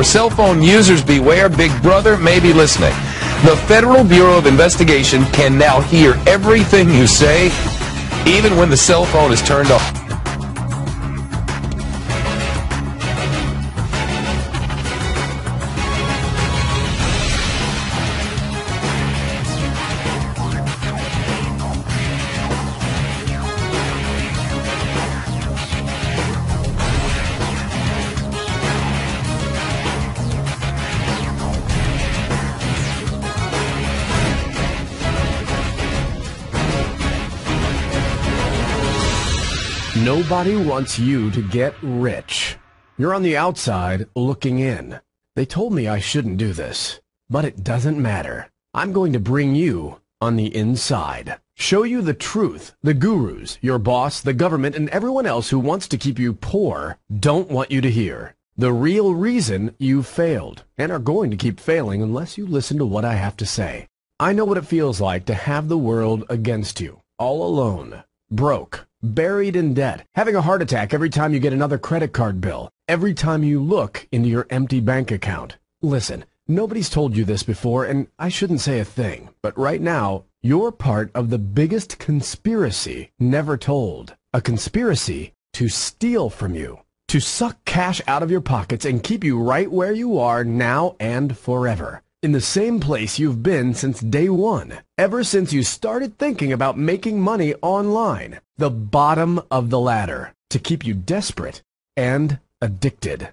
cell phone users beware, Big Brother may be listening. The Federal Bureau of Investigation can now hear everything you say, even when the cell phone is turned off. Nobody wants you to get rich. You're on the outside looking in. They told me I shouldn't do this, but it doesn't matter. I'm going to bring you on the inside. Show you the truth the gurus, your boss, the government, and everyone else who wants to keep you poor don't want you to hear. The real reason you failed and are going to keep failing unless you listen to what I have to say. I know what it feels like to have the world against you, all alone, broke, buried in debt, having a heart attack every time you get another credit card bill, every time you look into your empty bank account. Listen, nobody's told you this before, and I shouldn't say a thing, but right now, you're part of the biggest conspiracy never told. A conspiracy to steal from you, to suck cash out of your pockets and keep you right where you are now and forever. In the same place you've been since day one, ever since you started thinking about making money online. The bottom of the ladder, to keep you desperate and addicted.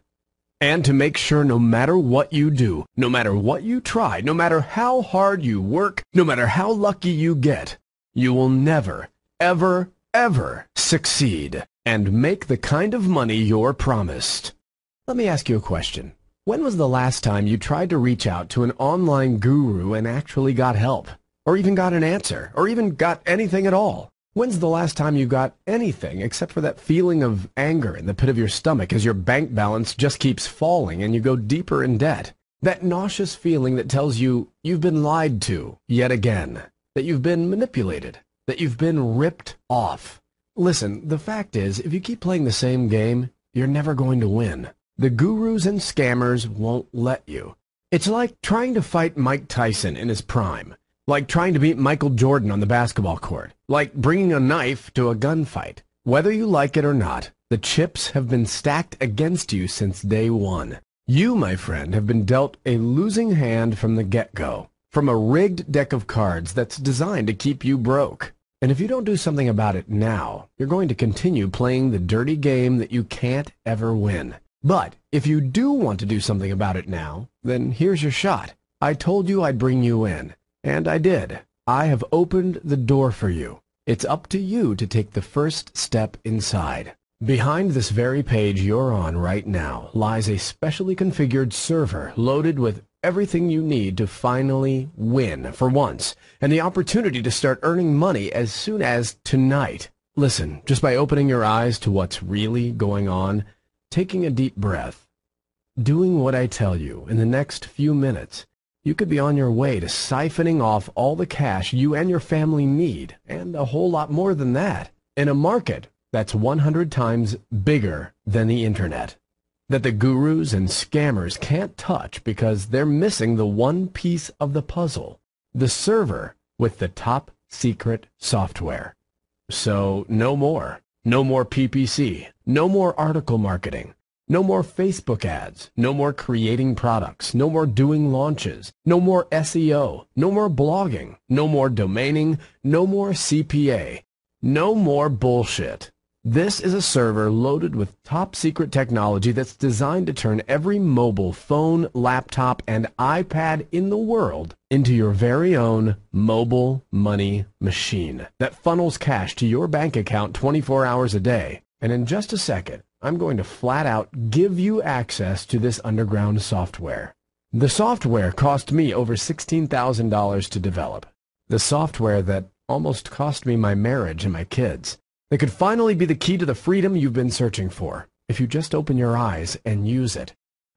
And to make sure no matter what you do, no matter what you try, no matter how hard you work, no matter how lucky you get, you will never, ever, ever succeed and make the kind of money you're promised. Let me ask you a question. When was the last time you tried to reach out to an online guru and actually got help? Or even got an answer? Or even got anything at all? When's the last time you got anything except for that feeling of anger in the pit of your stomach as your bank balance just keeps falling and you go deeper in debt? That nauseous feeling that tells you you've been lied to yet again, that you've been manipulated, that you've been ripped off. Listen, the fact is, if you keep playing the same game, you're never going to win. The gurus and scammers won't let you. It's like trying to fight Mike Tyson in his prime. Like trying to beat Michael Jordan on the basketball court. Like bringing a knife to a gunfight. Whether you like it or not, the chips have been stacked against you since day one. You, my friend, have been dealt a losing hand from the get-go. From a rigged deck of cards that's designed to keep you broke. And if you don't do something about it now, you're going to continue playing the dirty game that you can't ever win. But if you do want to do something about it now, then here's your shot. I told you I'd bring you in, and I did. I have opened the door for you. It's up to you to take the first step inside. Behind this very page you're on right now lies a specially configured server loaded with everything you need to finally win for once, and the opportunity to start earning money as soon as tonight. Listen, just by opening your eyes to what's really going on, taking a deep breath, doing what I tell you in the next few minutes, you could be on your way to siphoning off all the cash you and your family need, and a whole lot more than that, in a market that's 100 times bigger than the internet, that the gurus and scammers can't touch because they're missing the one piece of the puzzle, the server with the top secret software. So no more. No more PPC, no more article marketing, no more Facebook ads, no more creating products, no more doing launches, no more SEO, no more blogging, no more domaining, no more CPA, no more bullshit. This is a server loaded with top secret technology that's designed to turn every mobile phone, laptop, and iPad in the world into your very own mobile money machine that funnels cash to your bank account 24 hours a day. And in just a second, I'm going to flat out give you access to this underground software. The software cost me over $16,000 to develop. The software that almost cost me my marriage and my kids. That could finally be the key to the freedom you've been searching for, if you just open your eyes and use it.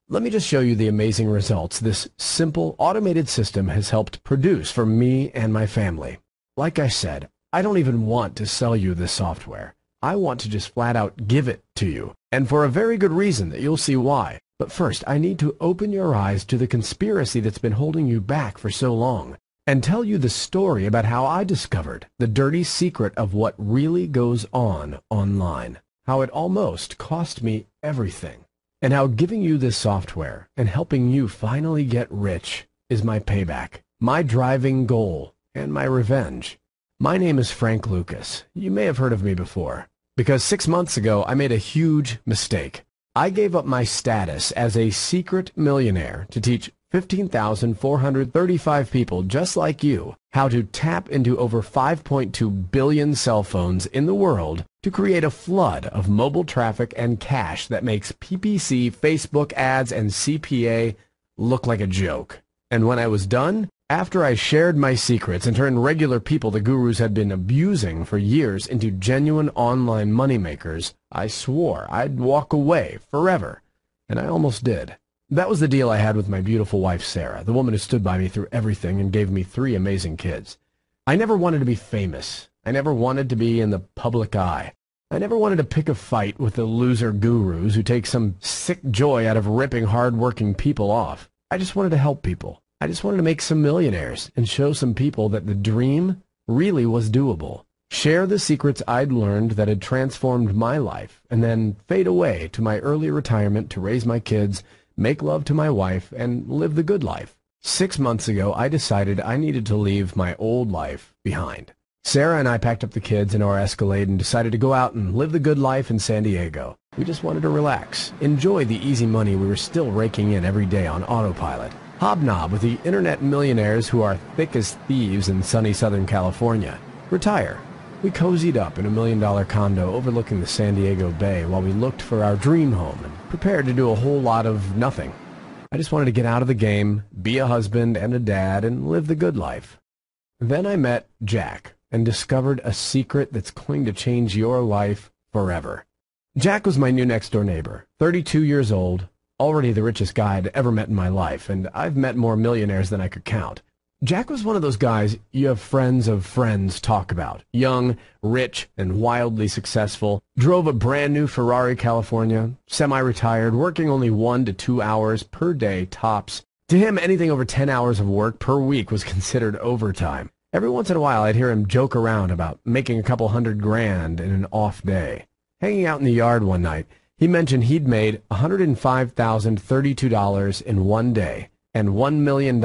Let me just show you the amazing results this simple, automated system has helped produce for me and my family. Like I said, I don't even want to sell you this software. I want to just flat out give it to you, and for a very good reason that you'll see why. But first, I need to open your eyes to the conspiracy that's been holding you back for so long, and tell you the story about how I discovered the dirty secret of what really goes on online, how it almost cost me everything, and how giving you this software and helping you finally get rich is my payback, my driving goal, and my revenge. My name is Frank Lucas. You may have heard of me before, because 6 months ago I made a huge mistake. I gave up my status as a secret millionaire to teach 15,435 people just like you how to tap into over 5.2 billion cell phones in the world to create a flood of mobile traffic and cash that makes PPC, Facebook ads, and CPA look like a joke. And when I was done, after I shared my secrets and turned regular people the gurus had been abusing for years into genuine online moneymakers, I swore I'd walk away forever. And I almost did. That was the deal I had with my beautiful wife, Sarah, the woman who stood by me through everything and gave me 3 amazing kids. I never wanted to be famous. I never wanted to be in the public eye. I never wanted to pick a fight with the loser gurus who take some sick joy out of ripping hard-working people off. I just wanted to help people. I just wanted to make some millionaires and show some people that the dream really was doable. Share the secrets I'd learned that had transformed my life, and then fade away to my early retirement to raise my kids, make love to my wife, and live the good life. 6 months ago, I decided I needed to leave my old life behind. Sarah and I packed up the kids in our Escalade and decided to go out and live the good life in San Diego. We just wanted to relax, enjoy the easy money we were still raking in every day on autopilot, hobnob with the internet millionaires who are thick as thieves in sunny Southern California, retire. We cozied up in a $1 million condo overlooking the San Diego Bay while we looked for our dream home and prepared to do a whole lot of nothing. I just wanted to get out of the game, be a husband and a dad, and live the good life. Then I met Jack and discovered a secret that's going to change your life forever. Jack was my new next-door neighbor, 32 years old, already the richest guy I'd ever met in my life, and I've met more millionaires than I could count. Jack was one of those guys you have friends of friends talk about. Young, rich, and wildly successful. Drove a brand new Ferrari California, semi-retired, working only 1 to 2 hours per day tops. To him, anything over 10 hours of work per week was considered overtime. Every once in a while, I'd hear him joke around about making a couple $100,000 in an off day. Hanging out in the yard one night, he mentioned he'd made $105,032 in one day and $1 million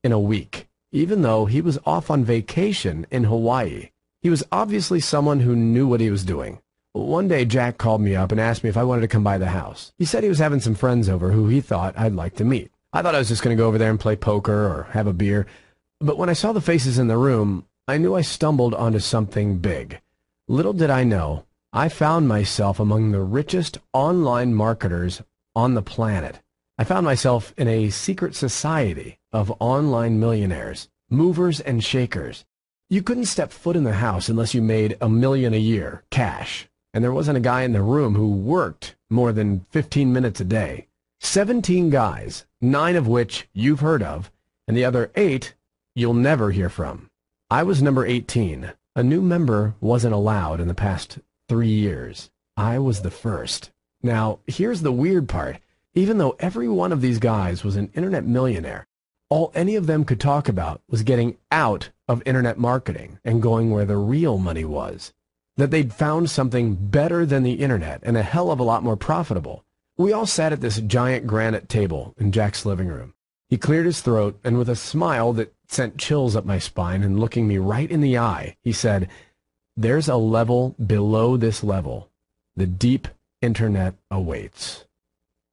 in a week, even though he was off on vacation in Hawaii. He was obviously someone who knew what he was doing. One day, Jack called me up and asked me if I wanted to come by the house. He said he was having some friends over who he thought I'd like to meet. I thought I was just going to go over there and play poker or have a beer, but when I saw the faces in the room, I knew I stumbled onto something big. Little did I know, I found myself among the richest online marketers on the planet. I found myself in a secret society of online millionaires, movers and shakers. You couldn't step foot in the house unless you made $1 million a year, cash, and there wasn't a guy in the room who worked more than 15 minutes a day. 17 guys, 9 of which you've heard of, and the other 8 you'll never hear from. I was number 18. A new member wasn't allowed in the past 3 years. I was the first. Now, here's the weird part. Even though every one of these guys was an internet millionaire, all any of them could talk about was getting out of internet marketing and going where the real money was. That they'd found something better than the internet and a hell of a lot more profitable. We all sat at this giant granite table in Jack's living room. He cleared his throat, and with a smile that sent chills up my spine and looking me right in the eye, he said, "There's a level below this level. The deep internet awaits."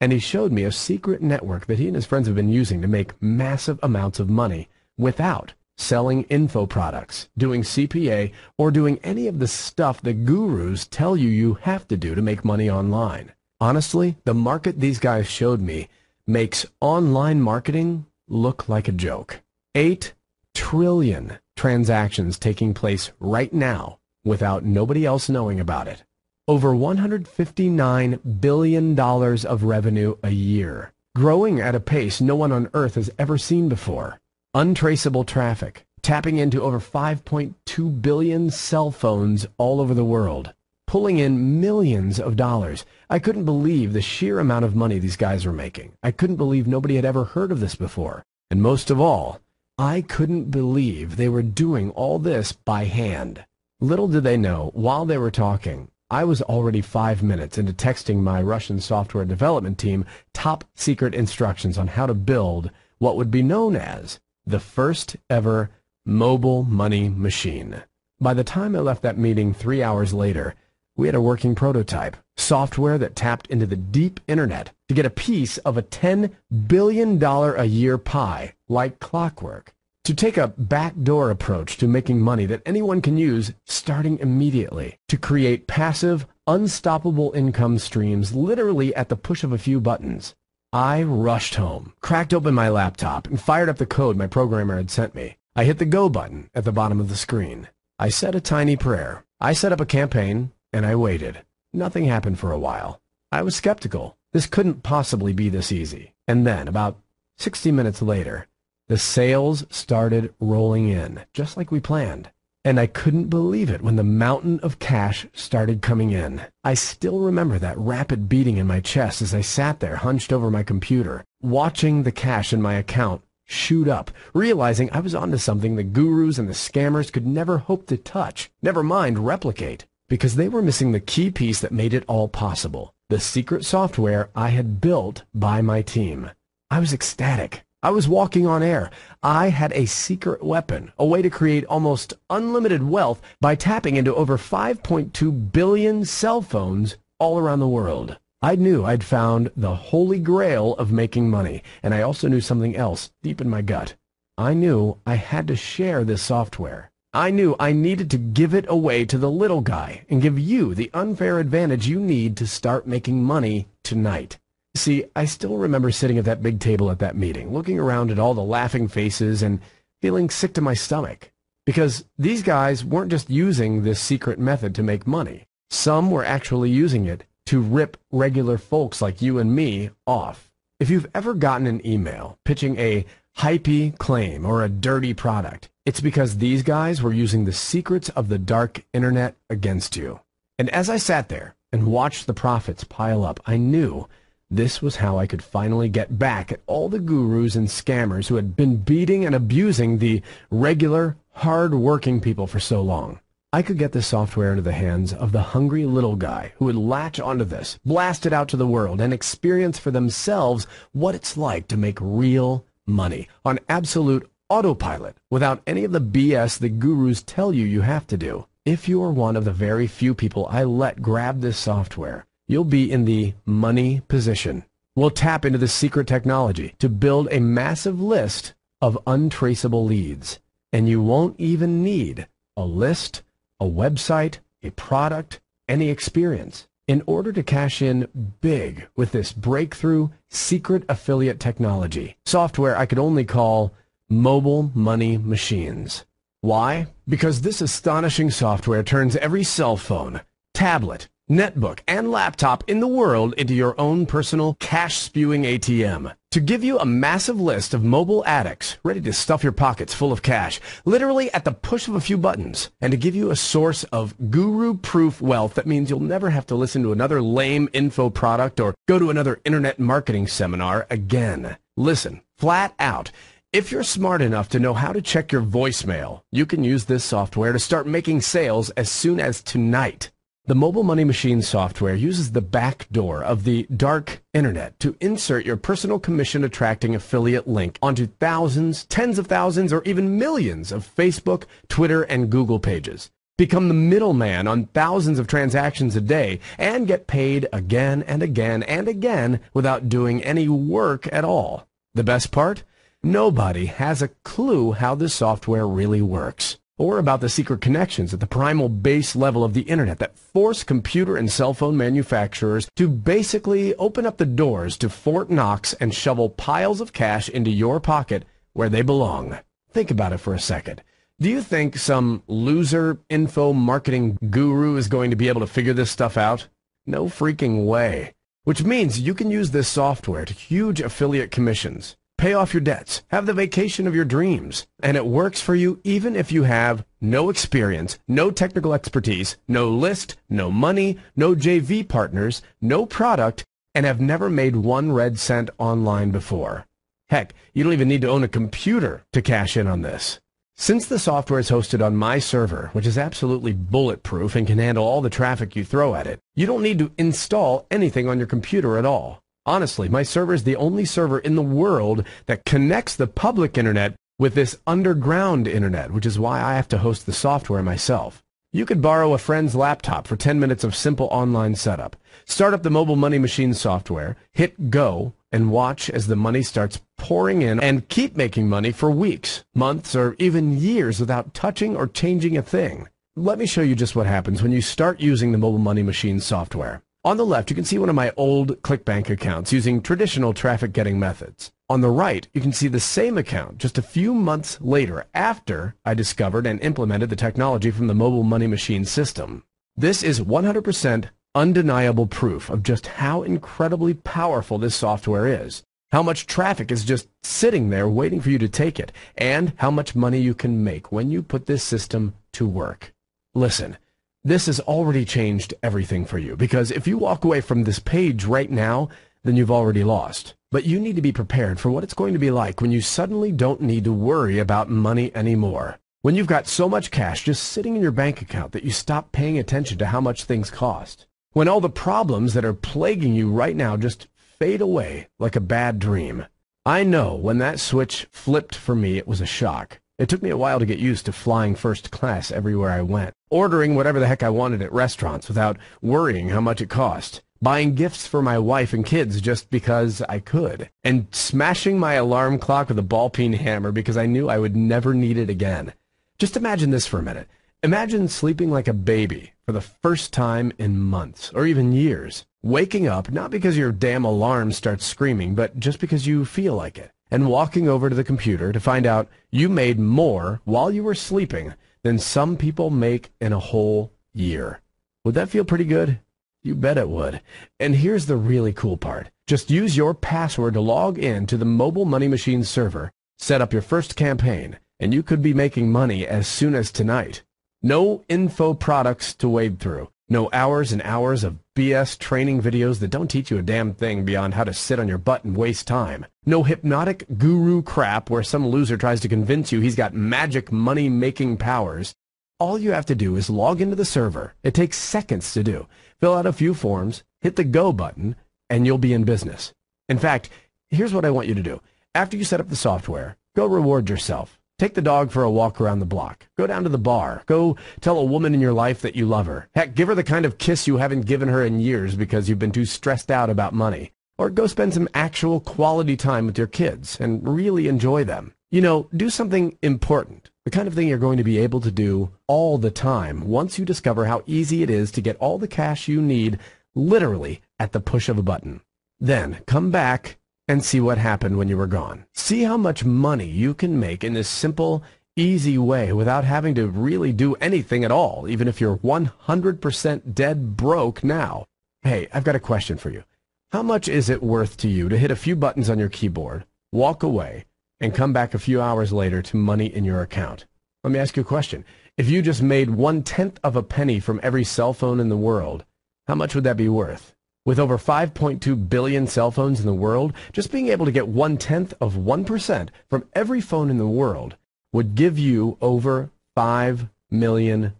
And he showed me a secret network that he and his friends have been using to make massive amounts of money without selling info products, doing CPA, or doing any of the stuff the gurus tell you have to do to make money online. Honestly, the market these guys showed me makes online marketing look like a joke. 8 trillion transactions taking place right now without nobody else knowing about it. Over $159 billion of revenue a year, growing at a pace no one on earth has ever seen before. Untraceable traffic, tapping into over 5.2 billion cell phones all over the world. pulling in millions of dollars. I couldn't believe the sheer amount of money these guys were making. I couldn't believe nobody had ever heard of this before. And most of all, I couldn't believe they were doing all this by hand. Little did they know, while they were talking, I was already 5 minutes into texting my Russian software development team top secret instructions on how to build what would be known as the first ever mobile money machine. By the time I left that meeting 3 hours later, we had a working prototype, software that tapped into the deep internet to get a piece of a $10 billion a year pie like clockwork. To take a backdoor approach to making money that anyone can use starting immediately. To create passive, unstoppable income streams literally at the push of a few buttons. I rushed home, cracked open my laptop, and fired up the code my programmer had sent me. I hit the go button at the bottom of the screen. I said a tiny prayer. I set up a campaign, and I waited. Nothing happened for a while. I was skeptical. This couldn't possibly be this easy. And then, about 60 minutes later, the sales started rolling in, just like we planned. And I couldn't believe it when the mountain of cash started coming in. I still remember that rapid beating in my chest as I sat there hunched over my computer, watching the cash in my account shoot up, realizing I was onto something the gurus and the scammers could never hope to touch, never mind replicate, because they were missing the key piece that made it all possible, the secret software I had built by my team. I was ecstatic. I was walking on air. I had a secret weapon, a way to create almost unlimited wealth by tapping into over 5.2 billion cell phones all around the world. I knew I'd found the holy grail of making money, and I also knew something else deep in my gut. I knew I had to share this software. I knew I needed to give it away to the little guy and give you the unfair advantage you need to start making money tonight. See, I still remember sitting at that big table at that meeting, looking around at all the laughing faces and feeling sick to my stomach. Because these guys weren't just using this secret method to make money. Some were actually using it to rip regular folks like you and me off. If you've ever gotten an email pitching a hypey claim or a dirty product, it's because these guys were using the secrets of the dark internet against you. And as I sat there and watched the profits pile up, I knew this was how I could finally get back at all the gurus and scammers who had been beating and abusing the regular, hard-working people for so long. I could get this software into the hands of the hungry little guy who would latch onto this, blast it out to the world, and experience for themselves what it's like to make real money on absolute autopilot without any of the BS the gurus tell you you have to do. If you are one of the very few people I let grab this software, you'll be in the money position. We'll tap into the secret technology to build a massive list of untraceable leads. And you won't even need a list, a website, a product, any experience. In order to cash in big with this breakthrough secret affiliate technology, software I could only call mobile money machines. Why? Because this astonishing software turns every cell phone, tablet, netbook, and laptop in the world into your own personal cash-spewing ATM. To give you a massive list of mobile addicts ready to stuff your pockets full of cash, literally at the push of a few buttons, and to give you a source of guru-proof wealth that means you'll never have to listen to another lame info product or go to another internet marketing seminar again. Listen, flat out. If you're smart enough to know how to check your voicemail, you can use this software to start making sales as soon as tonight. The Mobile Money Machine software uses the back door of the dark internet to insert your personal commission-attracting affiliate link onto thousands, tens of thousands, or even millions of Facebook, Twitter, and Google pages. Become the middleman on thousands of transactions a day and get paid again and again and again without doing any work at all. The best part? Nobody has a clue how this software really works, or about the secret connections at the primal base level of the internet that force computer and cell phone manufacturers to basically open up the doors to Fort Knox and shovel piles of cash into your pocket where they belong. Think about it for a second. Do you think some loser info marketing guru is going to be able to figure this stuff out? No freaking way. Which means you can use this software to huge affiliate commissions. pay off your debts, have the vacation of your dreams. And it works for you even if you have no experience, no technical expertise, no list, no money, no JV partners, no product, and have never made one red cent online before. Heck, you don't even need to own a computer to cash in on this. Since the software is hosted on my server, which is absolutely bulletproof and can handle all the traffic you throw at it, you don't need to install anything on your computer at all. Honestly, my server is the only server in the world that connects the public internet with this underground internet, which is why I have to host the software myself. You could borrow a friend's laptop for 10 minutes of simple online setup. Start up the Mobile Money Machine software, hit go, and watch as the money starts pouring in and keep making money for weeks, months, or even years without touching or changing a thing. Let me show you just what happens when you start using the Mobile Money Machine software. On the left, you can see one of my old ClickBank accounts using traditional traffic-getting methods. On the right, you can see the same account just a few months later after I discovered and implemented the technology from the Mobile Money Machine system. This is 100% undeniable proof of just how incredibly powerful this software is, how much traffic is just sitting there waiting for you to take it, and how much money you can make when you put this system to work. Listen, this has already changed everything for you, because if you walk away from this page right now, then you've already lost. But you need to be prepared for what it's going to be like when you suddenly don't need to worry about money anymore. When you've got so much cash just sitting in your bank account that you stop paying attention to how much things cost. When all the problems that are plaguing you right now just fade away like a bad dream. I know when that switch flipped for me, it was a shock. It took me a while to get used to flying first class everywhere I went, ordering whatever the heck I wanted at restaurants without worrying how much it cost, buying gifts for my wife and kids just because I could, and smashing my alarm clock with a ball-peen hammer because I knew I would never need it again. Just imagine this for a minute. Imagine sleeping like a baby for the first time in months, or even years. Waking up, not because your damn alarm starts screaming, but just because you feel like it. And walking over to the computer to find out you made more while you were sleeping than some people make in a whole year. Would that feel pretty good? You bet it would. And here's the really cool part. Just use your password to log in to the Mobile Money Machine server, set up your first campaign, and you could be making money as soon as tonight. No info products to wade through. No hours and hours of BS training videos that don't teach you a damn thing beyond how to sit on your butt and waste time. No hypnotic guru crap where some loser tries to convince you he's got magic money-making powers. All you have to do is log into the server. It takes seconds to do. Fill out a few forms, hit the go button, and you'll be in business. In fact, here's what I want you to do. After you set up the software, go reward yourself. Take the dog for a walk around the block. Go down to the bar. Go tell a woman in your life that you love her. Heck, give her the kind of kiss you haven't given her in years because you've been too stressed out about money. Or go spend some actual quality time with your kids and really enjoy them. You know, do something important. The kind of thing you're going to be able to do all the time once you discover how easy it is to get all the cash you need literally at the push of a button. Then come back and see what happened when you were gone. See how much money you can make in this simple, easy way without having to really do anything at all, even if you're 100% dead broke now. Hey, I've got a question for you. How much is it worth to you to hit a few buttons on your keyboard, walk away, and come back a few hours later to money in your account? Let me ask you a question. If you just made 1/10 of a penny from every cell phone in the world, how much would that be worth? With over 5.2 billion cell phones in the world, just being able to get 1/10 of 1% from every phone in the world would give you over $5 million.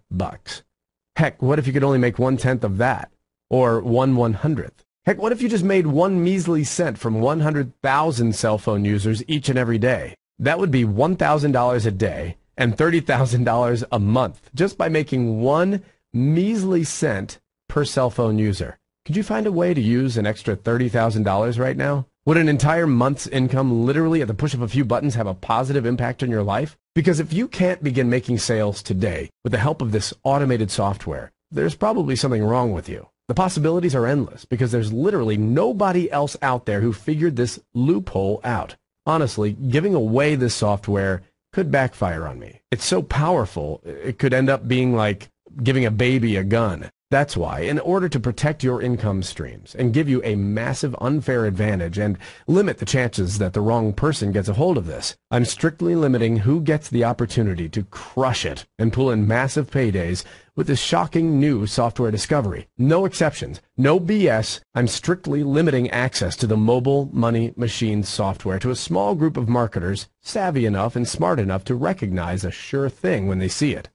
Heck, what if you could only make 1/10 of that? Or 1/100th? Heck, what if you just made 1 measly cent from 100,000 cell phone users each and every day? That would be $1,000 a day and $30,000 a month just by making 1 measly cent per cell phone user. Could you find a way to use an extra $30,000 right now? Would an entire month's income literally at the push of a few buttons have a positive impact on your life? Because if you can't begin making sales today with the help of this automated software, there's probably something wrong with you. The possibilities are endless because there's literally nobody else out there who figured this loophole out. Honestly, giving away this software could backfire on me. It's so powerful, it could end up being like giving a baby a gun. That's why, in order to protect your income streams and give you a massive unfair advantage and limit the chances that the wrong person gets a hold of this, I'm strictly limiting who gets the opportunity to crush it and pull in massive paydays with this shocking new software discovery. No exceptions, no BS. I'm strictly limiting access to the mobile money machine software to a small group of marketers savvy enough and smart enough to recognize a sure thing when they see it.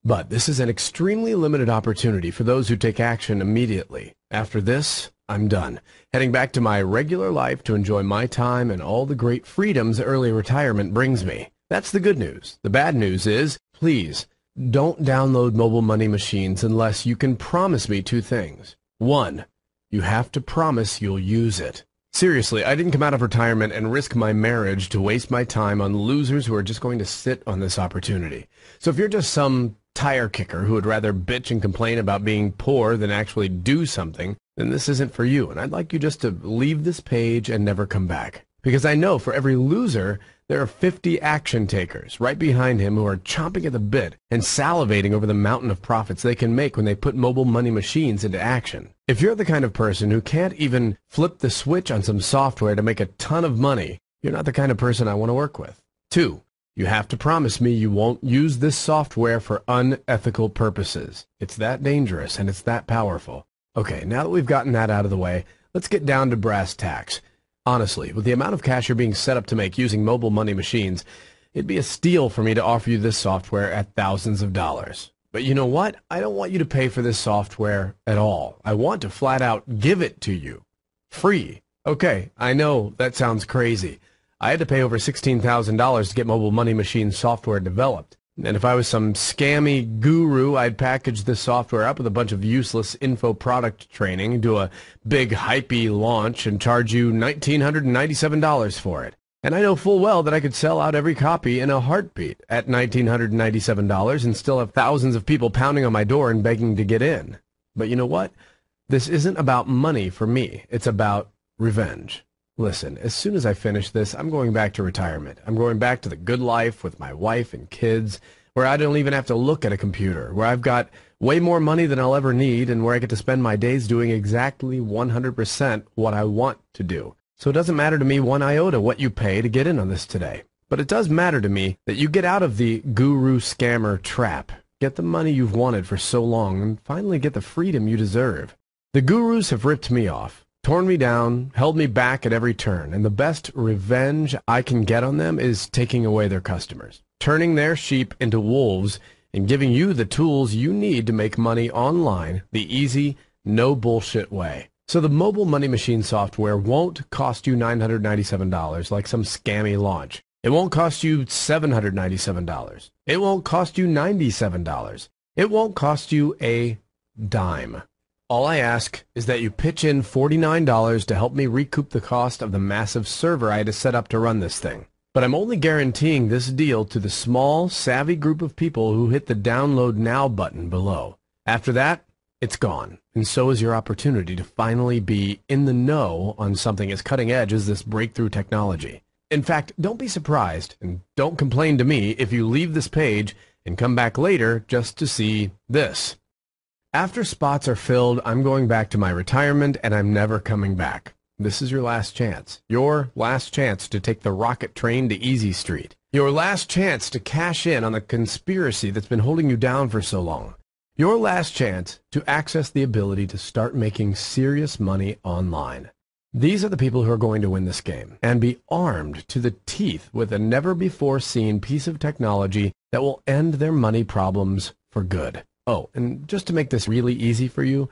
But this is an extremely limited opportunity for those who take action immediately. After this, I'm done, heading back to my regular life to enjoy my time and all the great freedoms early retirement brings me. That's the good news. The bad news is, please, don't download mobile money machines unless you can promise me two things. One, you have to promise you'll use it. Seriously, I didn't come out of retirement and risk my marriage to waste my time on losers who are just going to sit on this opportunity. So if you're just some tire kicker who would rather bitch and complain about being poor than actually do something, then this isn't for you, and I'd like you just to leave this page and never come back. Because I know for every loser, there are 50 action takers right behind him who are chomping at the bit and salivating over the mountain of profits they can make when they put mobile money machines into action. If you're the kind of person who can't even flip the switch on some software to make a ton of money, you're not the kind of person I want to work with. 2, you have to promise me you won't use this software for unethical purposes. It's that dangerous and it's that powerful. Okay, now that we've gotten that out of the way, let's get down to brass tacks. Honestly, with the amount of cash you're being set up to make using mobile money machines, it'd be a steal for me to offer you this software at thousands of dollars. But you know what? I don't want you to pay for this software at all. I want to flat out give it to you. Free. Okay, I know that sounds crazy. I had to pay over $16,000 to get mobile money machine software developed. And if I was some scammy guru, I'd package this software up with a bunch of useless info product training, do a big hypey launch, and charge you $1,997 for it. And I know full well that I could sell out every copy in a heartbeat at $1,997 and still have thousands of people pounding on my door and begging to get in. But you know what? This isn't about money for me. It's about revenge. Listen, as soon as I finish this, I'm going back to retirement. I'm going back to the good life with my wife and kids, where I don't even have to look at a computer, where I've got way more money than I'll ever need, and where I get to spend my days doing exactly 100% what I want to do. So it doesn't matter to me one iota what you pay to get in on this today. But it does matter to me that you get out of the guru scammer trap, get the money you've wanted for so long, and finally get the freedom you deserve. The gurus have ripped me off, torn me down, held me back at every turn, and the best revenge I can get on them is taking away their customers, turning their sheep into wolves, and giving you the tools you need to make money online the easy, no bullshit way. So the mobile money machine software won't cost you $997 like some scammy launch. It won't cost you $797. It won't cost you $97. It won't cost you a dime. All I ask is that you pitch in $49 to help me recoup the cost of the massive server I had to set up to run this thing. But I'm only guaranteeing this deal to the small, savvy group of people who hit the download now button below. After that, it's gone. And so is your opportunity to finally be in the know on something as cutting edge as this breakthrough technology. In fact, don't be surprised and don't complain to me if you leave this page and come back later just to see this. After spots are filled, I'm going back to my retirement, and I'm never coming back. This is your last chance. Your last chance to take the rocket train to Easy Street. Your last chance to cash in on the conspiracy that's been holding you down for so long. Your last chance to access the ability to start making serious money online. These are the people who are going to win this game and be armed to the teeth with a never-before-seen piece of technology that will end their money problems for good. Oh, and just to make this really easy for you,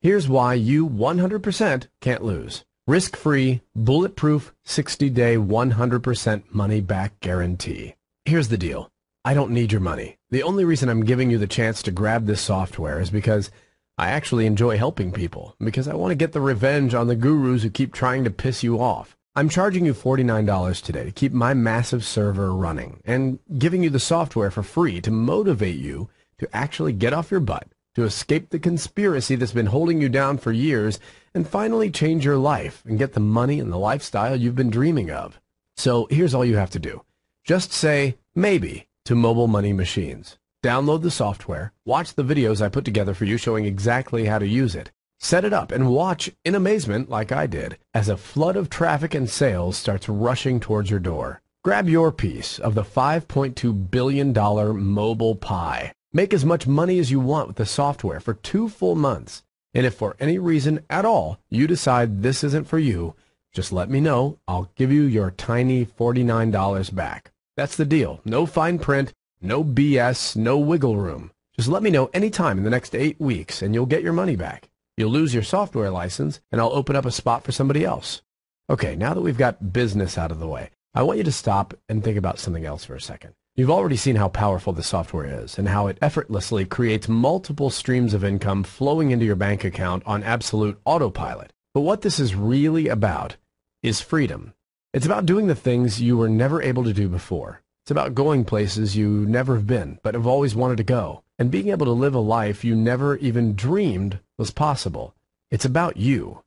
here's why you 100% can't lose. Risk-free, bulletproof, 60-day, 100% money-back guarantee. Here's the deal. I don't need your money. The only reason I'm giving you the chance to grab this software is because I actually enjoy helping people, because I want to get the revenge on the gurus who keep trying to piss you off. I'm charging you $49 today to keep my massive server running, and giving you the software for free to motivate you to actually get off your butt, to escape the conspiracy that's been holding you down for years, and finally change your life and get the money and the lifestyle you've been dreaming of. So here's all you have to do. Just say maybe to mobile money machines. Download the software, watch the videos I put together for you showing exactly how to use it. Set it up and watch in amazement, like I did, as a flood of traffic and sales starts rushing towards your door. Grab your piece of the $5.2 billion mobile pie. Make as much money as you want with the software for 2 full months. And if for any reason at all you decide this isn't for you, just let me know. I'll give you your tiny $49 back. That's the deal. No fine print, no BS, no wiggle room. Just let me know anytime in the next 8 weeks and you'll get your money back. You'll lose your software license and I'll open up a spot for somebody else. Okay, now that we've got business out of the way, I want you to stop and think about something else for a second. You've already seen how powerful the software is and how it effortlessly creates multiple streams of income flowing into your bank account on absolute autopilot. But what this is really about is freedom. It's about doing the things you were never able to do before. It's about going places you never have been but have always wanted to go, and being able to live a life you never even dreamed was possible. It's about you.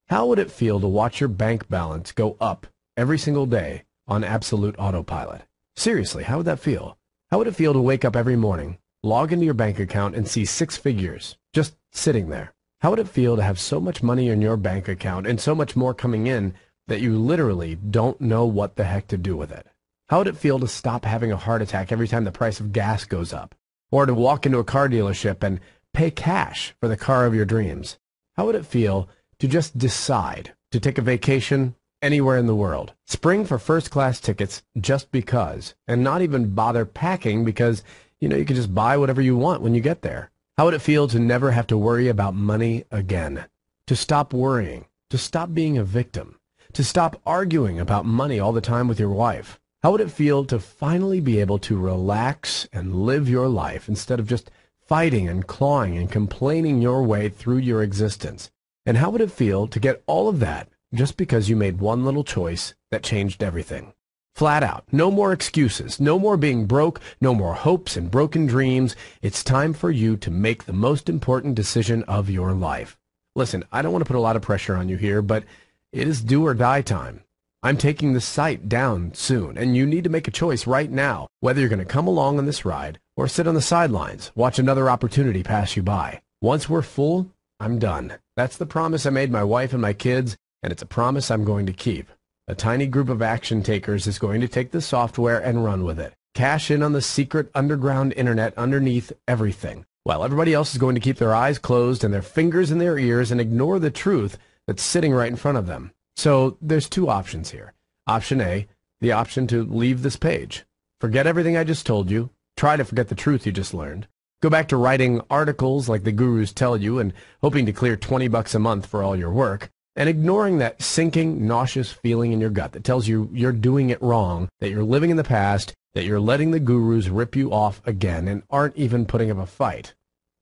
How would it feel to watch your bank balance go up every single day on absolute autopilot? Seriously, how would that feel? How would it feel to wake up every morning, log into your bank account, and see 6 figures just sitting there? How would it feel to have so much money in your bank account and so much more coming in that you literally don't know what the heck to do with it? How would it feel to stop having a heart attack every time the price of gas goes up? Or to walk into a car dealership and pay cash for the car of your dreams? How would it feel to just decide to take a vacation anywhere in the world, spring for first-class tickets just because, and not even bother packing because, you can just buy whatever you want when you get there? How would it feel to never have to worry about money again? To stop worrying, to stop being a victim, to stop arguing about money all the time with your wife? How would it feel to finally be able to relax and live your life instead of just fighting and clawing and complaining your way through your existence? And how would it feel to get all of that just because you made one little choice that changed everything? Flat out, no more excuses, no more being broke, no more hopes and broken dreams. It's time for you to make the most important decision of your life. Listen, I don't want to put a lot of pressure on you here, but it is do or die time. I'm taking the site down soon, and you need to make a choice right now, whether you're going to come along on this ride or sit on the sidelines, watch another opportunity pass you by. Once we're full, I'm done. That's the promise I made my wife and my kids, and it's a promise I'm going to keep. A tiny group of action takers is going to take the software and run with it. Cash in on the secret underground internet underneath everything, while everybody else is going to keep their eyes closed and their fingers in their ears and ignore the truth that's sitting right in front of them. So there's 2 options here. Option A, the option to leave this page. Forget everything I just told you. Try to forget the truth you just learned. Go back to writing articles like the gurus tell you and hoping to clear $20 a month for all your work, and ignoring that sinking, nauseous feeling in your gut that tells you you're doing it wrong, that you're living in the past, that you're letting the gurus rip you off again and aren't even putting up a fight.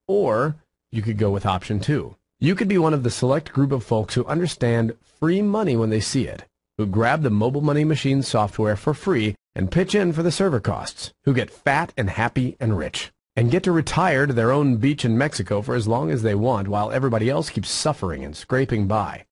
Or you could go with option 2. You could be one of the select group of folks who understand free money when they see it, who grab the mobile money machine software for free and pitch in for the server costs, who get fat and happy and rich, and get to retire to their own beach in Mexico for as long as they want while everybody else keeps suffering and scraping by.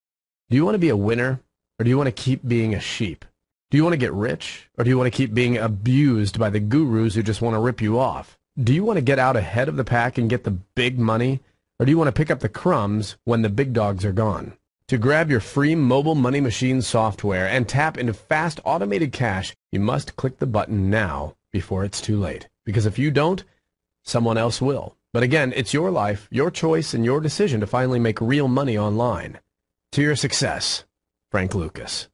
Do you want to be a winner, or do you want to keep being a sheep? Do you want to get rich, or do you want to keep being abused by the gurus who just want to rip you off? Do you want to get out ahead of the pack and get the big money, or do you want to pick up the crumbs when the big dogs are gone? To grab your free mobile money machine software and tap into fast automated cash, you must click the button now before it's too late. Because if you don't, someone else will. But again, it's your life, your choice, and your decision to finally make real money online. To your success, Frank Lucas.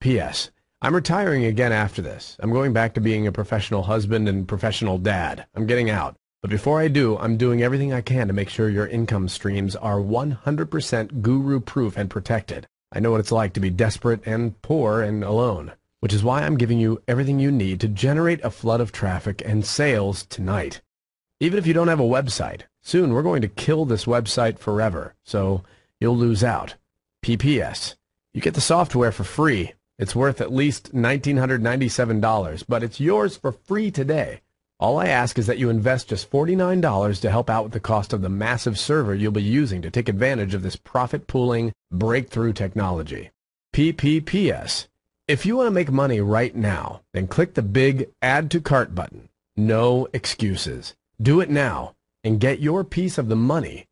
P.S. I'm retiring again after this. I'm going back to being a professional husband and professional dad. I'm getting out. But before I do, I'm doing everything I can to make sure your income streams are 100% guru-proof and protected. I know what it's like to be desperate and poor and alone, which is why I'm giving you everything you need to generate a flood of traffic and sales tonight. Even if you don't have a website, soon we're going to kill this website forever, so you'll lose out. PPS. You get the software for free. It's worth at least $1,997, but it's yours for free today. All I ask is that you invest just $49 to help out with the cost of the massive server you'll be using to take advantage of this profit-pooling breakthrough technology. PPPS. If you want to make money right now, then click the big Add to Cart button. No excuses. Do it now and get your piece of the money